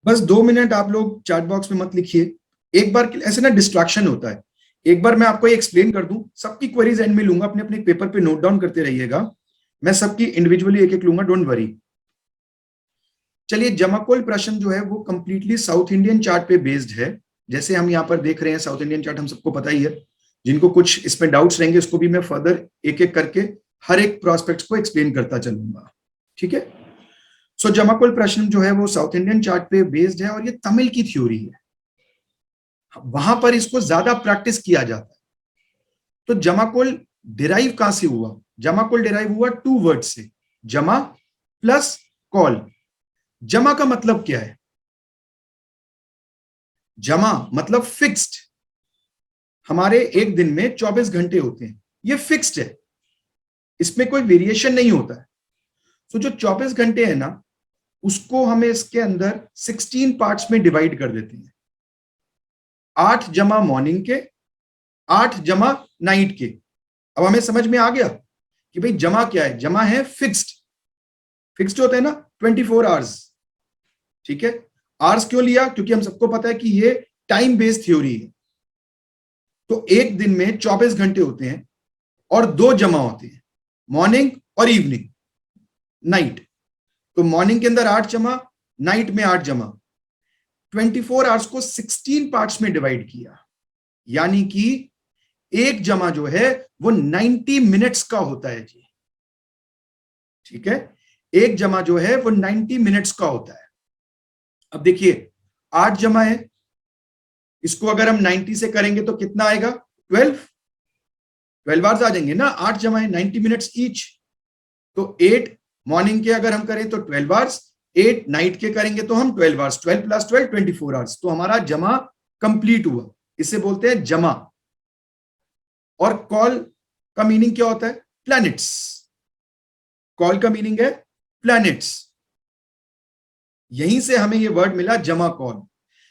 बस 2 मिनट आप लोग चैट बॉक्स में मत लिखिए। एक बार ऐसे ना डिस्ट्रैक्शन होता है। एक बार मैं आपको एक्सप्लेन कर दूं, सबकी क्वेरीज एंड में लूंगा, अपने अपने पेपर पे नोट डाउन करते रहिएगा। मैं सबकी इंडिविजुअली एक एक लूंगा, डोंट वरी। चलिए, जमाकोल प्रश्न जो है वो कंप्लीटली साउथ इंडियन चार्ट पे बेस्ड है। जैसे हम यहाँ पर देख रहे हैं, साउथ इंडियन चार्ट हम सबको पता ही है। जिनको कुछ इसमें डाउट्स रहेंगे उसको भी मैं फर्दर एक एक करके हर एक प्रोस्पेक्ट को एक्सप्लेन करता चलूंगा। ठीक है। सो जमाकोल प्रश्न जो है वो साउथ इंडियन चार्ट पे बेस्ड है और ये तमिल की थ्योरी है। वहां पर इसको ज्यादा प्रैक्टिस किया जाता है। तो जमाकोल डिराइव कहां से हुआ? जमाकोल डिराइव हुआ 2 वर्ड से, जमा प्लस कॉल। जमा का मतलब क्या है? जमा मतलब फिक्स्ड। हमारे एक दिन में 24 घंटे होते हैं, ये फिक्स्ड है, इसमें कोई वेरिएशन नहीं होता है। तो जो 24 घंटे है ना, उसको हमें इसके अंदर 16 पार्ट्स में डिवाइड कर देते हैं। 8 जमा मॉर्निंग के, 8 जमा नाइट के। अब हमें समझ में आ गया कि भाई जमा क्या है? जमा है फिक्स्ड। फिक्स्ड होता है ना 24 आवर्स। ठीक है। आवर्स क्यों लिया? क्योंकि हम सबको पता है कि ये टाइम बेस्ड थ्योरी है। तो एक दिन में 24 घंटे होते हैं और 2 जमा होते हैं, मॉर्निंग और इवनिंग, नाइट। तो मॉर्निंग के अंदर 8 जमा, नाइट में 8 जमा। 24 आवर्स को 16 पार्ट्स में डिवाइड किया, यानी कि एक जमा जो है वो 90 मिनट्स का होता है जी। ठीक है। एक जमा जो है वो 90 मिनट्स का होता है। अब देखिए, 8 जमा है, इसको अगर हम 90 से करेंगे तो कितना आएगा? 12 आवर्स आ जाएंगे ना। 8 जमा है, 90 मिनट्स ईच। तो 8 मॉर्निंग के अगर हम करें तो 12 आवर्स, 8 नाइट के करेंगे तो हम 12 आवर्स, 12 प्लस 12 24 आवर्स। तो हमारा जमा कंप्लीट हुआ, इसे बोलते हैं जमा। और कॉल का मीनिंग क्या होता है? प्लैनेट्स। कॉल का मीनिंग है प्लैनेट्स। यहीं से हमें यह वर्ड मिला जमा कॉल।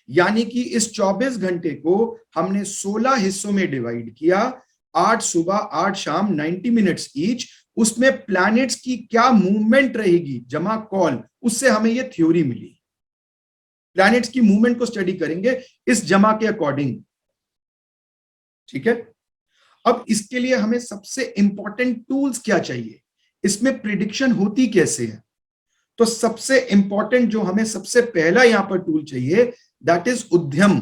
यानी कि इस 24 घंटे को हमने 16 हिस्सों में डिवाइड किया, 8 सुबह 8 शाम, 90 मिनट्स ईच। उसमें प्लैनेट्स की क्या मूवमेंट रहेगी, जमा कॉल, उससे हमें यह थ्योरी मिली। प्लैनेट्स की मूवमेंट को स्टडी करेंगे इस जमा के अकॉर्डिंग। ठीक है। अब इसके लिए हमें सबसे इंपॉर्टेंट टूल्स क्या चाहिए? इसमें प्रिडिक्शन होती कैसे है? तो सबसे इंपॉर्टेंट जो हमें सबसे पहला यहां पर टूल चाहिए, दैट इज उद्यम।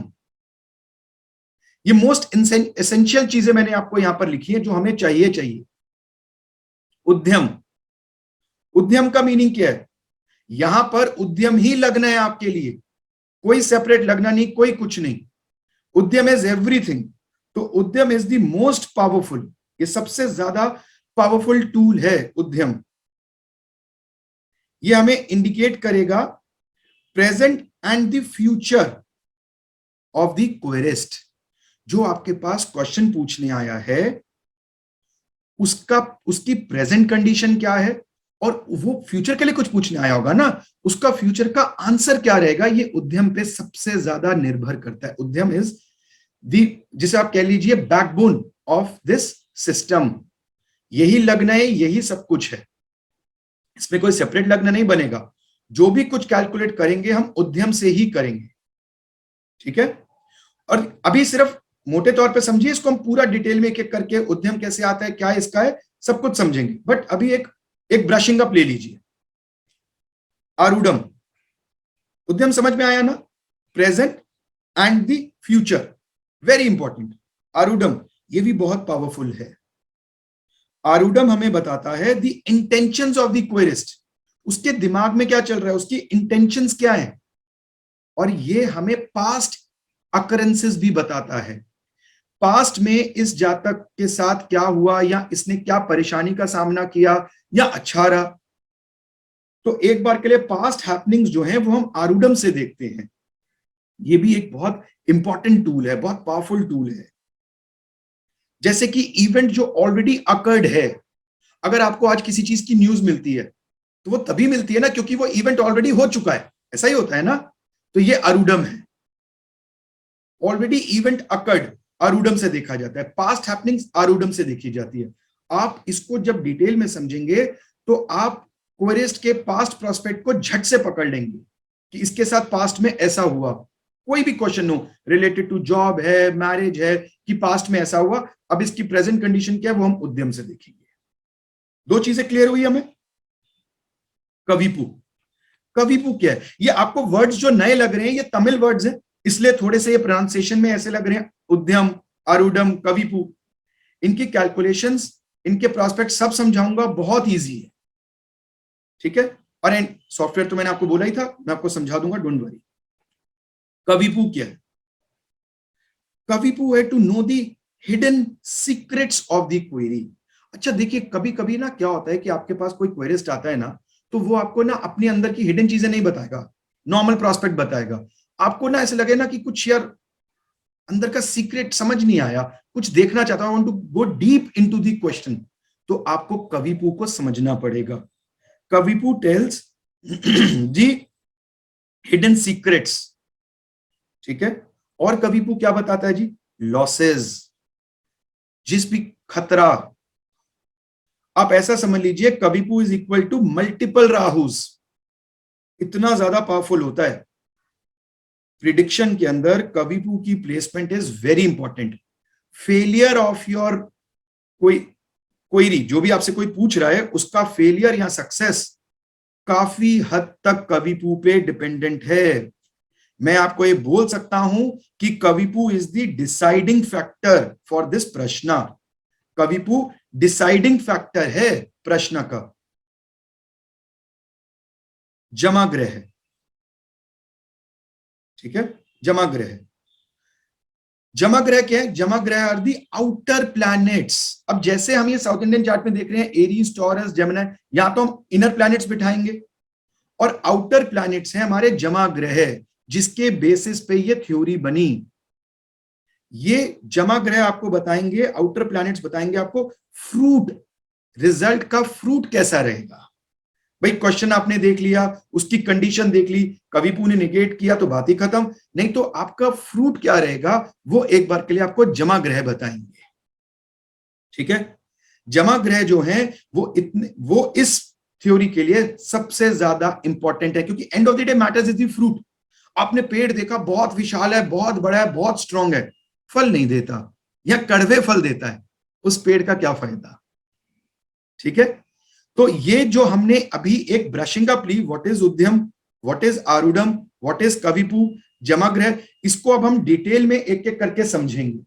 ये मोस्ट एसेंशियल चीजें मैंने आपको यहां पर लिखी है जो हमें चाहिए। उद्यम। उद्यम का मीनिंग क्या है? यहां पर उद्यम ही लगना है आपके लिए, कोई सेपरेट लगना नहीं, कोई कुछ नहीं। उद्यम इज एवरीथिंग। तो उद्यम इज द मोस्ट पावरफुल, ये सबसे ज्यादा पावरफुल टूल है उद्यम। ये हमें इंडिकेट करेगा present and the future of the querist. जो आपके पास क्वेश्चन पूछने आया है उसकी प्रेजेंट कंडीशन क्या है, और वो फ्यूचर के लिए कुछ पूछने आया होगा ना, उसका फ्यूचर का आंसर क्या रहेगा, ये उद्यम पे सबसे ज्यादा निर्भर करता है। उद्यम इज दी, जिसे आप कह लीजिए बैकबोन ऑफ दिस सिस्टम। यही लग्न है, यही सब कुछ है, इसमें कोई सेपरेट लग्न नहीं बनेगा। जो भी कुछ कैलकुलेट करेंगे हम उद्यम से ही करेंगे। ठीक है। और अभी सिर्फ मोटे तौर पे समझिए, इसको हम पूरा डिटेल में एक एक करके उद्यम कैसे आता है, क्या इसका है, सब कुछ समझेंगे। बट अभी एक ब्रशिंग अप ले लीजिए। आरूढ़म, उद्यम समझ में आया ना? Present and the future, very important. आरूढ़म ये भी बहुत पावरफुल है। आरूढ़म हमें बताता है the intentions of the querist, उसके दिमाग में क्या चल रहा है, उसकी इंटेंशंस क्या है। और ये हमें पास्ट अकरेंसेस भी बताता है। पास्ट में इस जातक के साथ क्या हुआ, या इसने क्या परेशानी का सामना किया, या अच्छा रहा। तो एक बार के लिए पास्ट हैपनिंग्स जो हैं वो हम आरूढ़म से देखते हैं। ये भी एक बहुत इंपॉर्टेंट टूल है, बहुत पावरफुल टूल है। जैसे कि इवेंट जो ऑलरेडी अकर्ड है, अगर आपको आज किसी चीज की न्यूज मिलती है तो वो तभी मिलती है ना क्योंकि वो इवेंट ऑलरेडी हो चुका है, ऐसा ही होता है ना। तो ये आरूढ़म है, ऑलरेडी इवेंट अकर्ड, आरूढ़म से देखा जाता है। पास्ट हैपनिंग्स आरूढ़म से देखी जाती है। आप इसको जब डिटेल में समझेंगे तो आप क्वेरिस्ट के पास्ट प्रोस्पेक्ट को झट से पकड़ लेंगे। कि इसके साथ पास्ट में ऐसा हुआ, कोई भी क्वेश्चन हो रिलेटेड टू जॉब है, मैरिज है, कि पास्ट में ऐसा हुआ, अब इसकी प्रेजेंट कंडीशन क्या है वो हम उद्यम से देखेंगे। दो चीजें क्लियर हुई हमें। कविपु, कविपु क्या है? ये आपको वर्ड्स जो नए लग रहे हैं ये तमिल वर्ड्स हैं, इसलिए थोड़े से ये प्रोनाउंसिएशन में ऐसे लग रहे हैं, उद्यम, आरूढ़म, कविपु। इनकी कैलकुलेशंस, इनके प्रोस्पेक्ट सब समझाऊंगा, बहुत इजी है, ठीक है। और सॉफ्टवेयर तो मैंने आपको बोला ही था, मैं आपको समझा दूंगा, डोंट वरी। कविपु क्या है? कविपु है to know the hidden secrets of the query. अच्छा देखिए, कभी कभी ना क्या होता है कि आपके पास कोई क्वेरिस्ट आता है ना, तो वो आपको ना अपने अंदर की हिडन चीजें नहीं बताएगा, नॉर्मल प्रोस्पेक्ट बताएगा। आपको ना ऐसे लगे ना कि कुछ यार अंदर का सीक्रेट समझ नहीं आया, कुछ देखना चाहता हूं, want to go deep into the question, तो आपको कविपु को समझना पड़ेगा। कविपु टेल्स दी हिडन सीक्रेट्स, ठीक है। और कविपु क्या बताता है जी? लॉसेस, जिस भी खतरा, आप ऐसा समझ लीजिए कविपु इज इक्वल टू मल्टीपल राहुस, इतना ज्यादा पावरफुल होता है। प्रिडिक्शन के अंदर कविपु की placement is very important. Failure of your कोई क्वेरी, जो भी आपसे कोई पूछ रहा है, उसका फेलियर या सक्सेस काफी हद तक कविपु पे डिपेंडेंट है। मैं आपको ये बोल सकता हूं कि कविपु is the deciding factor for this प्रश्न। कविपु डिसाइडिंग फैक्टर है प्रश्न का। जमाग्रह है, ठीक है, जमाग्रह। जमाग्रह क्या है? जमाग्रह आर दी आउटर प्लैनेट्स। अब जैसे हम ये साउथ इंडियन चार्ट में देख रहे हैं, एरीज, टॉरस, जेमिनी, यहां तो हम इनर प्लैनेट्स बिठाएंगे, और आउटर प्लैनेट्स हैं हमारे जमाग्रह, जिसके बेसिस पे ये थ्योरी बनी। ये जमाग्रह आपको बताएंगे, आउटर प्लैनेट्स बताएंगे आपको फ्रूट, रिजल्ट का फ्रूट कैसा रहेगा। भाई क्वेश्चन आपने देख लिया, उसकी कंडीशन देख ली, कविपु ने निगेट किया तो बात ही खत्म, नहीं तो आपका फ्रूट क्या रहेगा वो एक बार के लिए आपको जमाग्रह बताएंगे, ठीक है। जमाग्रह जो हैं वो इस थ्योरी के लिए सबसे ज्यादा इंपॉर्टेंट है, क्योंकि end of the day matters is the fruit. आपने पेड़ देखा, बहुत विशाल है, बहुत बड़ा है, बहुत स्ट्रांग है, फल नहीं देता या कड़वे फल देता है, उस पेड़ का क्या फायदा, ठीक है। तो ये जो हमने अभी एक ब्रशिंग अप ली, व्हाट इज उद्यम, व्हाट इज आरूढ़म, व्हाट इज कविपु, जमाग्रह, इसको अब हम डिटेल में एक एक करके समझेंगे।